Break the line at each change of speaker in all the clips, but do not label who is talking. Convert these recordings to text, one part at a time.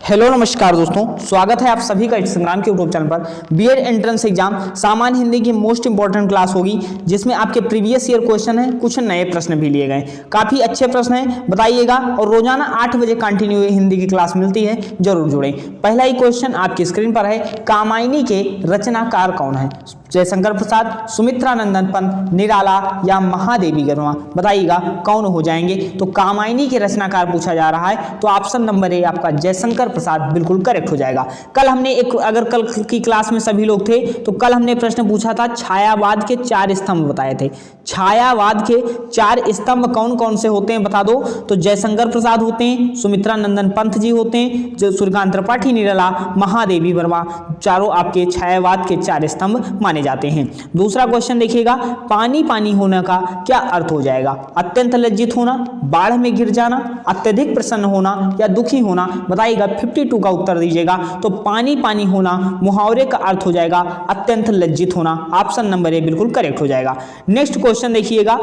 Hello नमस्कार दोस्तों, स्वागत है आप सभी का संग्राम के यूट्यूब चैनल पर। बीएड एंट्रेंस एग्जाम सामान्य हिंदी की मोस्ट इंपॉर्टेंट क्लास होगी, जिसमें आपके प्रीवियस ईयर क्वेश्चन है, कुछ नए प्रश्न भी लिए गए। काफ़ी अच्छे प्रश्न हैं, बताइएगा। और रोजाना 8 बजे कंटिन्यू हिंदी की क्लास मिलती है, जरूर जुड़ें। पहला ही क्वेश्चन आपकी स्क्रीन पर है, कामायनी के रचनाकार कौन है? जयशंकर प्रसाद, सुमित्रा नंदन पंत, निराला या महादेवी वर्मा? बताइएगा कौन हो जाएंगे। तो कामायनी के रचनाकार पूछा जा रहा है, तो ऑप्शन नंबर ए आपका जयशंकर प्रसाद बिल्कुल करेक्ट हो जाएगा। कल हमने अगर कल की क्लास में सभी लोग थे तो कल हमने प्रश्न पूछा था, छायावाद के 4 स्तंभ बताए थे। छायावाद के 4 स्तंभ कौन कौन से होते हैं बता दो। तो जयशंकर प्रसाद होते हैं, सुमित्रा नंदन पंत जी होते हैं, जो सूर्यकांत त्रिपाठी, निराला, महादेवी वर्मा, चारों आपके छायावाद के 4 स्तंभ माने जाते हैं। दूसरा क्वेश्चन देखिएगा, पानी पानी होने का क्या अर्थ हो जाएगा? अत्यंत लज्जित होना, बाढ़ में गिर जाना, अत्यधिक प्रसन्न होना या दुखी होना? बताइएगा, 52 का उत्तर दीजिएगा। तो पानी पानी होना मुहावरे का अर्थ हो जाएगा अत्यंत लज्जित होना। ऑप्शन नंबर ए बिल्कुल करेक्ट हो जाएगा। नेक्स्ट क्वेश्चन देखिएगा,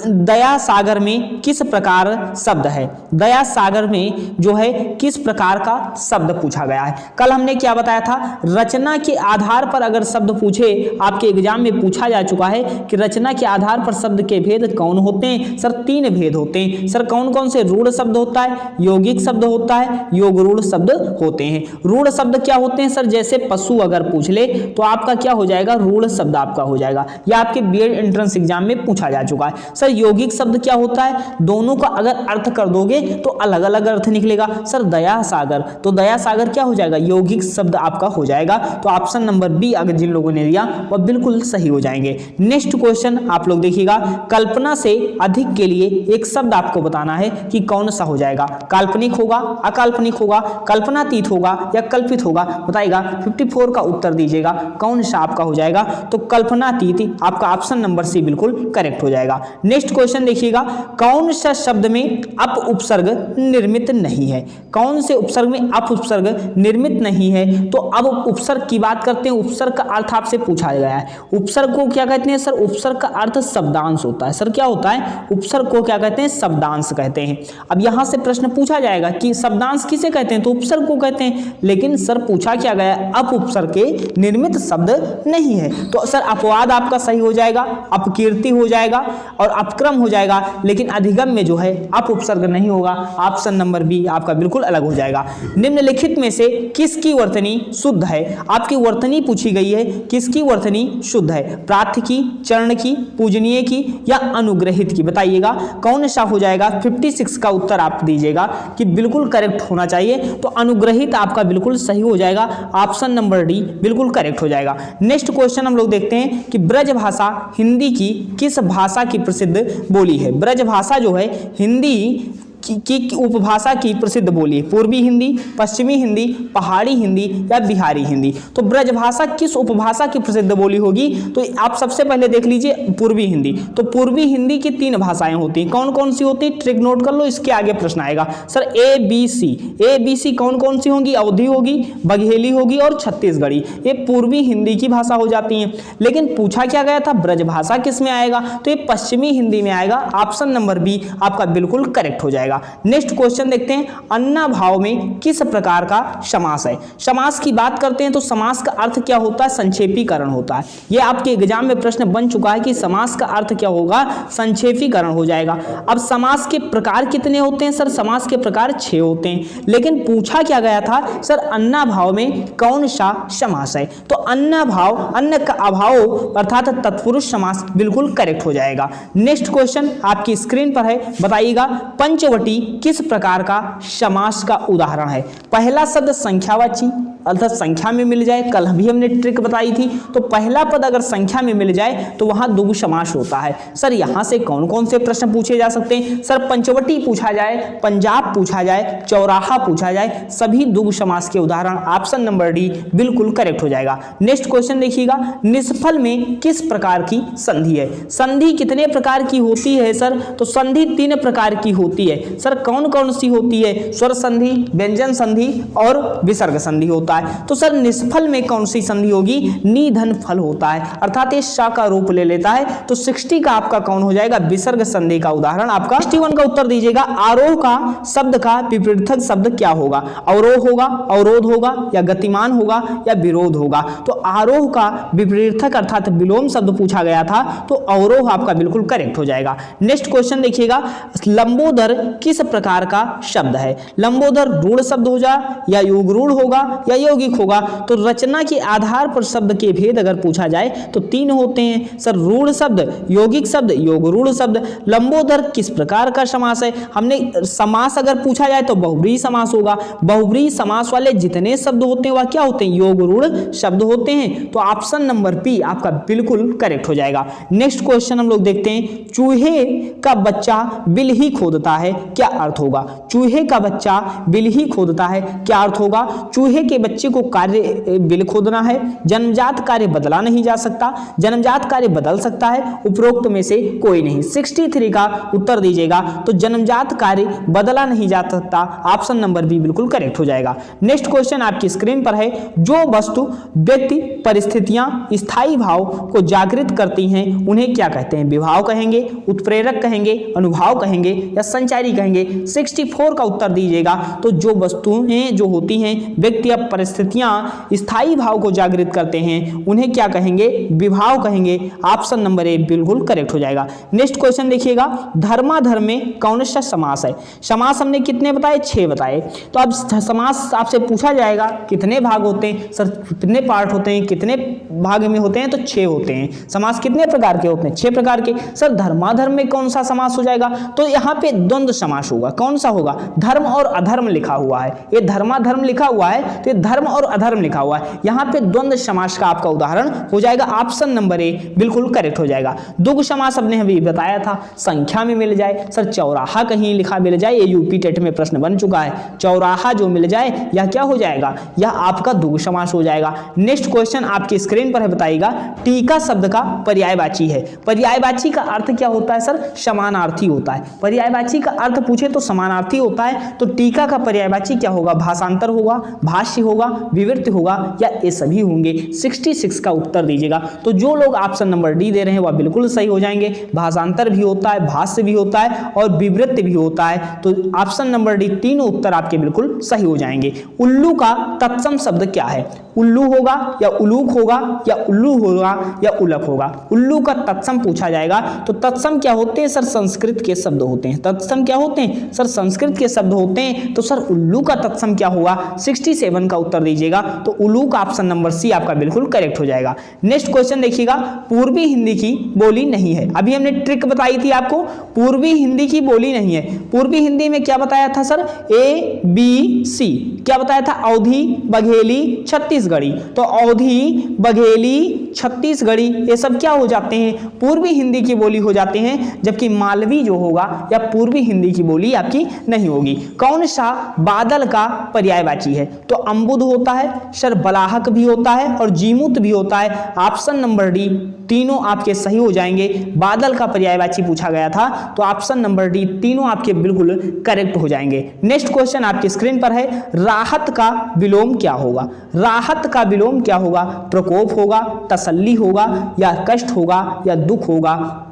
दया सागर में किस प्रकार शब्द है? दया सागर में जो है किस प्रकार का शब्द पूछा गया है? कल हमने क्या बताया था, रचना के आधार पर अगर शब्द पूछे, आपके एग्जाम में पूछा जा चुका है कि रचना के आधार पर शब्द के भेद कौन होते हैं? सर 3 भेद होते हैं। सर कौन कौन से? रूढ़ शब्द होता है, यौगिक शब्द होता है, योग रूढ़ शब्द होते हैं। रूढ़ शब्द क्या होते हैं? सर जैसे पशु अगर पूछ ले तो आपका क्या हो जाएगा? रूढ़ शब्द आपका हो जाएगा। यह आपके बीएड एंट्रेंस एग्जाम में पूछा जा चुका है। सर यौगिक शब्द क्या होता है? दोनों का अगर अर्थ कर दोगे तो अलग अलग अर्थ निकलेगा। सर दया सागर, तो दया सागर क्या हो जाएगा? यौगिक शब्द आपका हो जाएगा। तो ऑप्शन नंबर बी अगर जिन लोगों ने लिया वह बिल्कुल सही हो जाएंगे। नेक्स्ट क्वेश्चन आप लोग देखिएगा, कल्पना से अधिक के लिए एक शब्द आपको बताना है कि कौन सा हो जाएगा। काल्पनिक होगा, अकाल्पनिक होगा, कल्पनातीत होगा या कल्पित होगा? बताइएगा। 54 का उत्तर दीजिएगा, कौन सा आपका हो जाएगा? तो कल्पनातीत आपका ऑप्शन नंबर सी बिल्कुल करेक्ट हो जाएगा। नेक्स्ट क्वेश्चन देखिएगा, कौन सा शब्द में अप उपसर्ग निर्मित नहीं है? कौन से उपसर्ग में अप उपसर्ग निर्मित नहीं है? तो अब उपसर्ग की बात करते हैं। उपसर्ग का अर्थ आपसे पूछा गया है। उपसर्ग को क्या कहते हैं? सर उपसर्ग का अर्थ शब्दांश होता है। सर क्या होता है? उपसर्ग को क्या कहते हैं? शब्दांश कहते हैं। अब यहां से प्रश्न पूछा जाएगा कि शब्दांश किसे कहते हैं? तो उपसर्ग को कहते हैं। लेकिन सर पूछा क्या गया? अप उपसर्ग के निर्मित शब्द नहीं है। तो सर अपवाद आपका सही हो जाएगा, अपकीर्ति हो जाएगा और अपक्रम हो जाएगा, लेकिन अधिगम में जो है अप उपसर्ग नहीं होगा। ऑप्शन नंबर बी आपका बिल्कुल अलग हो जाएगा। निम्नलिखित में से किसकी वर्तनी शुद्ध है? आपकी वर्तनी पूछी गई है, किसकी वर्तनी शुद्ध है? प्रार्थी की, चरण की, पूजनीय की या अनुग्रहित की? बताइएगा कौन सा हो जाएगा। 56 का उत्तर आप दीजिएगा कि बिल्कुल करेक्ट होना चाहिए। तो अनुग्रहित आपका बिल्कुल सही हो जाएगा। ऑप्शन नंबर डी बिल्कुल करेक्ट हो जाएगा। नेक्स्ट क्वेश्चन हम लोग देखते हैं कि ब्रज भाषा हिंदी की किस भाषा की प्रसिद्ध बोली है? ब्रज भाषा जो है हिंदी की उपभाषा की प्रसिद्ध बोली है। पूर्वी हिंदी, पश्चिमी हिंदी, पहाड़ी हिंदी या बिहारी हिंदी? तो ब्रजभाषा किस उपभाषा की प्रसिद्ध बोली होगी? तो आप सबसे पहले देख लीजिए पूर्वी हिंदी। तो पूर्वी हिंदी की 3 भाषाएं होती हैं। कौन कौन सी होती है? ट्रिक नोट कर लो, इसके आगे प्रश्न आएगा। सर ABC कौन कौन सी होंगी? अवधी होगी, बघेली होगी और छत्तीसगढ़ी। ये पूर्वी हिंदी की भाषा हो जाती हैं। लेकिन पूछा क्या गया था, ब्रजभाषा किस में आएगा? तो ये पश्चिमी हिंदी में आएगा। ऑप्शन नंबर बी आपका बिल्कुल करेक्ट हो जाएगा। नेक्स्ट क्वेश्चन देखते हैं, अन्ना भाव में किस प्रकार का समास है? समास की बात करते हैं तो समास का अर्थ क्या होता है? संक्षेपीकरण होता है। यह आपके एग्जाम में प्रश्न बन चुका है कि समास का अर्थ क्या होगा? संक्षेपीकरण हो जाएगा। अब समास के प्रकार कितने होते हैं? सर समास के प्रकार 6 होते हैं। लेकिन पूछा क्या गया था? सर अन्ना भाव में कौन सा समास है? तो अन्ना भाव, अन्न का अभाव अर्थात तत्पुरुष समास बिल्कुल करेक्ट हो जाएगा। नेक्स्ट क्वेश्चन आपकी स्क्रीन पर है, बताइएगा पंचवटी किस प्रकार का समास का उदाहरण है? पहला शब्द संख्यावाची अर्थात संख्या में मिल जाए, कल भी हमने ट्रिक बताई थी। तो पहला पद अगर संख्या में मिल जाए तो वहां द्विगु समास होता है। सर यहां से कौन कौन से प्रश्न पूछे जा सकते हैं? सर पंचवटी पूछा जाए, पंजाब पूछा जाए, चौराहा पूछा जाए, सभी द्विगु समास के उदाहरण। ऑप्शन नंबर डी बिल्कुल करेक्ट हो जाएगा। नेक्स्ट क्वेश्चन देखिएगा, निष्फल में किस प्रकार की संधि है? संधि कितने प्रकार की होती है? सर तो संधि 3 प्रकार की होती है। सर कौन कौन सी होती है? स्वर संधि, व्यंजन संधि और विसर्ग संधि होता है। है। तो सर निष्फल में कौन सी संधि होगी, निधन फल होता है, अर्थात ये श का रूप ले लेता है। तो 60 का आपका कौन हो जाएगा, विसर्ग संधि का उदाहरण आपका। 61 का उत्तर दीजिएगा, आरोह का शब्द का विपरीतक शब्द क्या होगा, अवरोह होगा, अवरोध होगा, या गतिमान होगा, या विरोध होगा। तो आरोह का विपरीतक अर्थात विलोम शब्द पूछा गया था, तो अवरोह आपका बिल्कुल करेक्ट हो जाएगा। नेक्स्ट क्वेश्चन देखिएगा, लंबोदर किस प्रकार का शब्द है, लंबोदर रूढ़ शब्द हो जाए, या युगरूढ़ होगा, या यौगिक होगा। तो रचना के आधार पर शब्द के भेद अगर पूछा जाए तो 3 होते हैं सर, रूढ़ शब्द, यौगिक शब्द, योगरूढ़ शब्द। लंबोदर किस प्रकार का समास है, हमने समास अगर पूछा जाए तो बहुब्रीहि समास होगा। बहुब्रीहि समास वाले जितने शब्द होते हैं वह क्या होते हैं, योगरूढ़ शब्द होते हैं। तो ऑप्शन नंबर बी आपका बिल्कुल करेक्ट हो जाएगा। नेक्स्ट क्वेश्चन हम लोग देखते हैं, चूहे का बच्चा बिल ही खोदता है, क्या अर्थ होगा। चूहे का बच्चा बिल ही खोदता है, क्या अर्थ होगा। चूहे के बच्चे को कार्य बिल खोदना है, जन्मजात कार्य बदला नहीं जा सकता, जन्मजात कार्य बदल सकता है, उपरोक्त में से कोई नहीं। 63 का उत्तर दीजिएगा, तो जन्मजात कार्य बदला नहीं जा सकता, ऑप्शन नंबर बी बिल्कुल करेक्ट हो जाएगा। नेक्स्ट क्वेश्चन आपकी स्क्रीन पर है, जो वस्तु व्यक्ति परिस्थितियां स्थायी भाव को जागृत करती हैं उन्हें क्या कहते हैं, विभाव कहेंगे, उत्प्रेरक कहेंगे, अनुभाव कहेंगे, या संचारी कहेंगे। 64 का उत्तर दीजिएगा, तो जो वस्तुएं जो होती हैं व्यक्ति या परिस्थितियां स्थायी भाव को जागृत करते हैं उन्हें क्या कहेंगे, विभाव कहेंगे, ऑप्शन नंबर ए बिल्कुल करेक्ट हो जाएगा। नेक्स्ट क्वेश्चन देखिएगा, धर्माधर्म में कौन सा समास है। समास हमने कितने बताए, 6 बताए। तो अब समास आपसे पूछा जाएगा कितने भाग होते हैं सर, कितने पार्ट होते हैं, कितने भाग में होते हैं, तो 6 होते हैं। समास कितने प्रकार के होते हैं, 6 प्रकार के। सर धर्माधर्म में कौन सा समास हो जाएगा, तो यहाँ पे द्वंद्व समास होगा। कौन सा होगा, धर्म और अधर्म लिखा हुआ है, ये धर्माधर्म लिखा हुआ है तो ये धर्म और अधर्म लिखा हुआ है, यहाँ पे द्वंद्व समास का आपका उदाहरण हो जाएगा, ऑप्शन नंबर ए बिल्कुल करेक्ट हो जाएगा। दुग समास हमने अभी बताया था, संख्या में मिल जाए, सर चौराहा कहीं लिखा मिल जाए, ये यूपी टेट में प्रश्न बन चुका है, चौराहा जो मिल जाए यह क्या हो जाएगा, यह आपका दुग समास हो जाएगा। नेक्स्ट क्वेश्चन आपकी स्क्रीन पर है, बताइएगा टीका शब्द का पर्यायवाची है। पर्यायवाची का अर्थ क्या होता है सर, समानार्थी होता है। पर्यायवाची का अर्थ पूछे तो समानार्थी होता है, तो टीका का पर्यायवाची क्या होगा, भाषांतर होगा, भाष्य होगा, विवृत्ति होगा, या ये सभी होंगे। 66 का उत्तर दीजिएगा। तो जो लोग ऑप्शन नंबर डी दे रहे हैं वह बिल्कुल सही हो जाएंगे, भाषांतर भी होता है, भाष्य भी होता है, और विवृत्ति भी होता है। तो ऑप्शन नंबर डी तीनों उत्तर आपके बिल्कुल सही हो जाएंगे। उल्लू का तत्सम शब्द क्या है, उल्लू होगा, या उलूक होगा, या उल्लू होगा, या उलक होगा। उल्लू का तत्सम पूछा जाएगा, तो तत्सम क्या होते हैं सर, संस्कृत के शब्द होते हैं। तत्सम क्या होते हैं सर, संस्कृत के शब्द होते हैं। तो सर उल्लू का तत्सम क्या होगा, 67 का उत्तर दीजिएगा। तो उलूक ऑप्शन नंबर सी आपका बिल्कुल करेक्ट हो जाएगा। नेक्स्ट क्वेश्चन देखिएगा, पूर्वी हिंदी की बोली नहीं है। अभी हमने ट्रिक बताई थी आपको, पूर्वी हिंदी की बोली नहीं है। पूर्वी हिंदी में क्या बताया था सर, ए बी सी, क्या बताया था, अवधी, बघेली, छत्तीसगढ़ी। तो अवधी, बघेली, छत्तीसगढ़ी ये सब क्या हो जाते हैं, पूर्वी हिंदी की बोली हो जाते हैं, जबकि मालवी जो होगा या पूर्वी हिंदी की बोली आपकी नहीं होगी। कौन सा बादल का पर्यायवाची है, तो अम्बुद होता है, शरबलाहक भी होता है, और जीमूत भी होता है। ऑप्शन नंबर डी तीनों आपके सही हो जाएंगे। बादल का पर्यायवाची पूछा गया था, तो ऑप्शन नंबर डी तीनों आपके बिल्कुल करेक्ट हो जाएंगे। नेक्स्ट क्वेश्चन आपकी स्क्रीन पर है, राहत का विलोम क्या होगा। राहत का विलोम क्या होगा, प्रकोप होगा, तसल्ली होगा, या कष्ट होगा, या दुख होगा,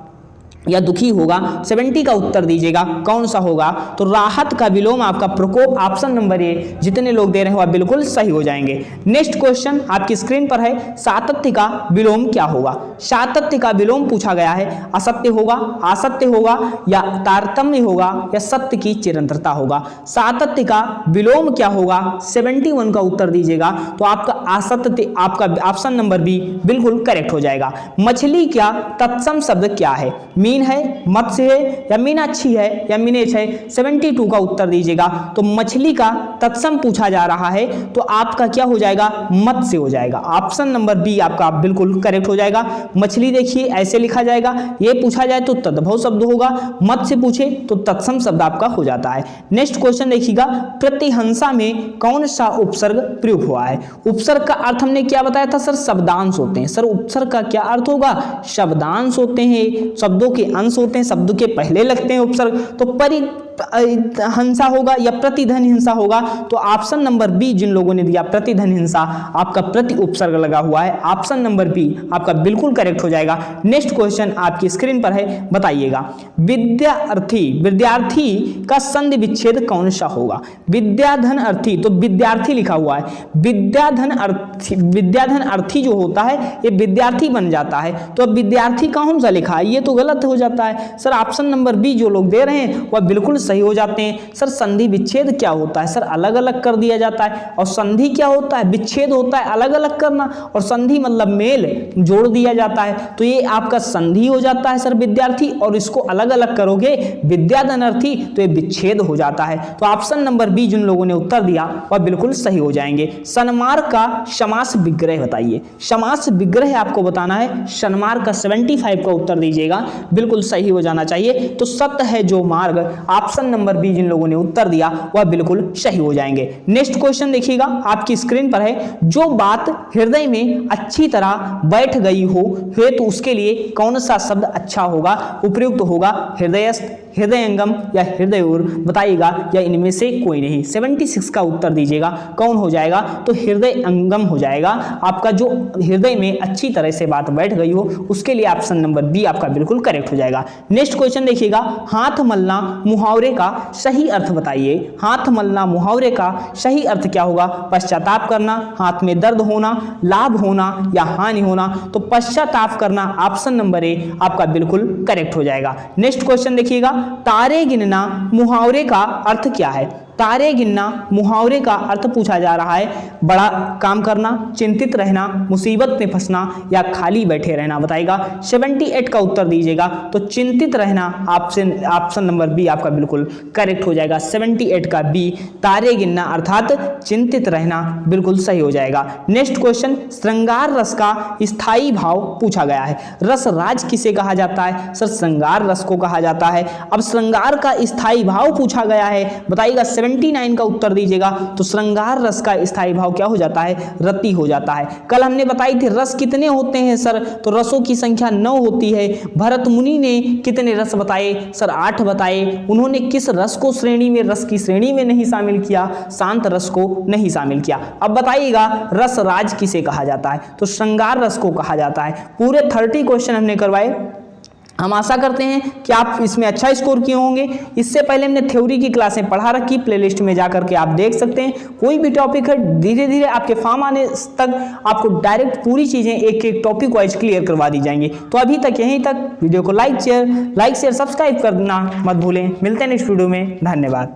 या दुखी होगा। 70 का उत्तर दीजिएगा, कौन सा होगा, तो राहत का विलोम आपका प्रकोप, ऑप्शन नंबर ए। जितने लोग दे रहे हैं वह बिल्कुल सही हो जाएंगे। नेक्स्ट क्वेश्चन आपकी स्क्रीन पर है, सातत्य का विलोम क्या होगा। सातत्य का विलोम पूछा गया है, असत्य होगा, असत्य होगा, या तारतम्य होगा, या सत्य की चिरंतरता होगा। सातत्य का विलोम क्या होगा, 71 का उत्तर दीजिएगा। तो आपका असत्य, आपका ऑप्शन नंबर बी बिल्कुल करेक्ट हो जाएगा। मछली का तत्सम शब्द क्या है, मीन है, मत्स्य है, या मीनाक्षी है, या मीनेश है। 72 का उत्तर दीजिएगा। तो मछली का तत्सम पूछा जा रहा है, तो आपका क्या हो जाएगा, मत्स्य हो जाएगा। ऑप्शन नंबर बी आपका बिल्कुल करेक्ट हो जाएगा। मछली देखिए ऐसे लिखा जाएगा, ये पूछा जाए तो तद्भव शब्द होगा, मत्स्य पूछे तो तत्सम शब्द आपका हो जाता है। नेक्स्ट क्वेश्चन देखिएगा, प्रतिहंसा में कौन सा उपसर्ग प्रयोग हुआ है। उपसर्ग का अर्थ हमने क्या बताया था सर, शब्दांश होते हैं। सर उपसर्ग का क्या अर्थ होगा, शब्दांश होते हैं, शब्दों के अंश होते हैं, शब्द के पहले लगते हैं उपसर्ग। तो हिंसा होगा या प्रतिधन हिंसा होगा? तो ऑप्शन नंबर बी जिन लोगों ने दिया प्रतिधन हिंसा, आपका प्रति उपसर्ग लगा हुआ है, ऑप्शन नंबर बी आपका बिल्कुल करेक्ट हो जाएगा। नेक्स्ट क्वेश्चन आपकी स्क्रीन पर है, बताइएगा विद्यार्थी का संधि विच्छेद कौन सा होगा? विद्याधन अर्थी, तो विद्यार्थी लिखा हुआ है, विद्याधन अर्थी जो होता है ये विद्यार्थी बन जाता है, तो अब विद्यार्थी कौन सा लिखा है? ये तो गलत हो जाता है सर। ऑप्शन नंबर बी जो लोग दे रहे हैं वह बिल्कुल सही हो जाते हैं। सर संधि विच्छेद क्या होता है? सर अलग अलग कर दिया जाता है, और संधि क्या होता है? विच्छेद होता है अलग अलग करना, और संधि मतलब मेल जोड़ दिया जाता है, तो ये आपका संधि हो जाता है सर विद्यार्थी, और इसको अलग अलग करोगे विद्याधन अर्थी तो ये विच्छेद हो जाता है। तो ऑप्शन नंबर बी जिन लोगों ने उत्तर दिया वह बिल्कुल सही हो जाएंगे। सन्मार का समास विग्रह बताइए। समास विग्रह आपको बताना है, सन्मार का 75 का उत्तर दीजिएगा, बिल्कुल सही हो जाना चाहिए। तो सत्य है जो मार्ग, ऑप्शन नंबर बी जिन लोगों ने उत्तर दिया वह बिल्कुल सही हो जाएंगे। नेक्स्ट क्वेश्चन देखिएगा आपकी स्क्रीन पर है, जो बात हृदय में अच्छी तरह बैठ गई हो तो उसके लिए कौन सा शब्द अच्छा होगा, उपयुक्त होगा? हृदयस्थ, हृदयंगम या हृदयोर? बताइएगा, या इनमें से कोई नहीं। 76 का उत्तर दीजिएगा, कौन हो जाएगा? तो हृदयंगम हो जाएगा। आपका जो हृदय में अच्छी तरह से बात बैठ गई हो उसके लिए ऑप्शन नंबर बी आपका बिल्कुल करेक्ट हो जाएगा। नेक्स्ट क्वेश्चन देखिएगा, हाथ मलना मुहावरे का सही अर्थ बताइए। हाथ मलना मुहावरे का सही अर्थ क्या होगा? पश्चाताप करना, हाथ में दर्द होना, लाभ होना या हानि होना? तो पश्चाताप करना, ऑप्शन नंबर ए आपका बिल्कुल करेक्ट हो जाएगा। नेक्स्ट क्वेश्चन देखिएगा, तारे गिनना मुहावरे का अर्थ क्या है? तारे गिनना मुहावरे का अर्थ पूछा जा रहा है, बड़ा काम करना, चिंतित रहना, मुसीबत में फंसना या खाली बैठे रहना? बताइएगा, 78 का उत्तर दीजिएगा। तो चिंतित रहना, ऑप्शन नंबर बी आपका बिल्कुल करेक्ट हो जाएगा। 78 का बी, तारे गिनना अर्थात चिंतित रहना, बिल्कुल सही हो जाएगा। नेक्स्ट क्वेश्चन, श्रृंगार रस का स्थायी भाव पूछा गया है। रस राज किसे कहा जाता है? सर श्रृंगार रस को कहा जाता है। अब श्रृंगार का स्थायी भाव पूछा गया है, बताइएगा, 79 का उत्तर दीजिएगा। तो श्रृंगार रस का स्थायी भाव क्या हो जाता है? रति हो जाता है। कल हमने बताई थी रस कितने होते हैं सर, तो रसों की संख्या 9 होती है। भरत मुनि ने कितने रस बताए? सर 8 बताए। उन्होंने किस रस को श्रेणी में, रस की श्रेणी में नहीं शामिल किया? शांत रस को नहीं शामिल किया। अब बताइएगा, रस राज किसे कहा जाता है? तो श्रृंगार रस को कहा जाता है। पूरे 30 क्वेश्चन हमने करवाए। हम आशा करते हैं कि आप इसमें अच्छा स्कोर किए होंगे। इससे पहले हमने थ्योरी की क्लासें पढ़ा रखी, प्लेलिस्ट में जाकर के आप देख सकते हैं। कोई भी टॉपिक है धीरे धीरे आपके फॉर्म आने तक आपको डायरेक्ट पूरी चीज़ें एक एक टॉपिक वाइज क्लियर करवा दी जाएंगी। तो अभी तक यहीं तक। वीडियो को लाइक शेयर सब्सक्राइब करना मत भूलें। मिलते हैं नेक्स्ट वीडियो में। धन्यवाद।